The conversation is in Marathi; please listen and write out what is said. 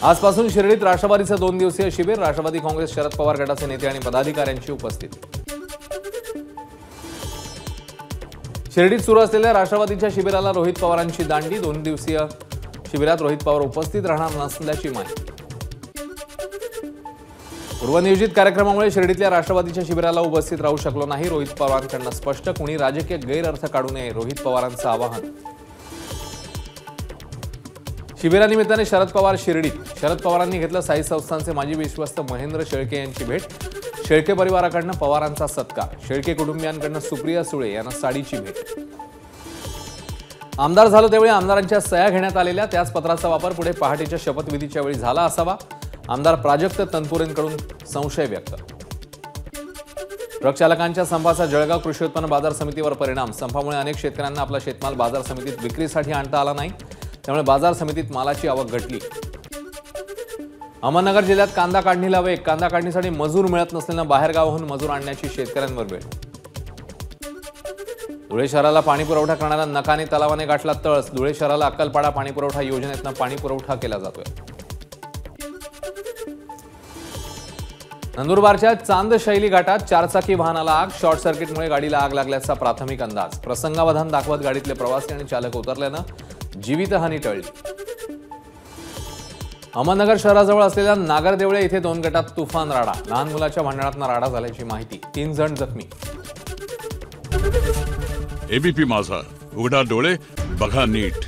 आजपासून शिर्डीत राष्ट्रवादीचं 2 दिवसीय शिबिर, राष्ट्रवादी काँग्रेस शरद पवार गटाचे नेते आणि पदाधिकाऱ्यांची उपस्थिती। शिर्डीत सुरू असलेल्या राष्ट्रवादीच्या शिबिराला रोहित पवारांची दांडी, 2 दिवसीय शिबिरात रोहित पवार उपस्थित राहणार नसल्याची माहिती। पूर्वनियोजित कार्यक्रमामुळे शिर्डीतल्या राष्ट्रवादीच्या शिबिराला उपस्थित राहू शकलो नाही, रोहित पवारांकडून स्पष्ट, कुणी राजकीय गैरअर्थ काढू नये, रोहित पवारांचं आवाहन। शिबिरानिमित्ताने शरद पवार शिर्डीत, शरद पवारांनी घेतलं साई संस्थानचे माजी विश्वस्त महेंद्र शेळके यांची भेट, शेळके परिवाराकडून पवारांचा सत्कार, शेळके कुटुंबियांकडून सुप्रिया सुळे यांना साडीची भेट। आमदार झालो त्यावेळी आमदारांच्या सह्या घेण्यात आलेल्या त्याच पत्राचा वापर पुढे पहाटेच्या शपथविधीच्या वेळी झाला असावा, आमदार प्राजक्त तनपुरेंकडून संशय व्यक्त। ट्रक चालकांच्या संपाचा जळगाव कृषी उत्पन्न बाजार समितीवर परिणाम, संपामुळे अनेक शेतकऱ्यांना आपला शेतमाल बाजार समितीत विक्रीसाठी आणता आला नाही, त्यामुळे बाजार समितीत मालाची आवक घटली। अहमदनगर जिल्ह्यात कांदा काढणीला वेग, कांदा काढणीसाठी मजूर मिळत नसल्यानं बाहेरगावाहून मजूर आणण्याची शेतकऱ्यांवर वेळ। धुळे शहराला पाणी पुरवठा करणाऱ्या नकाने तलावाने गाठला तळस, धुळे शहराला अक्कलपाडा पाणी पुरवठा योजनेतून पाणी पुरवठा केला जातोय। नंदुरबारच्या चांदशैली घाटात 4 चाकी वाहनाला आग, शॉर्ट सर्किटमुळे गाडीला आग लागल्याचा प्राथमिक अंदाज, प्रसंगावधान दाखवत गाडीतले प्रवासी आणि चालक उतरल्यानं जीवितहानी टळली। अहमदनगर शहराजवळ असलेल्या नागरदेवळे इथे 2 गटात तुफान राडा, लहान मुलाच्या भांडणात राडा झाल्याची माहिती, 3 जण जखमी। एबीपी माझा, उघडा डोळे बघा नीट।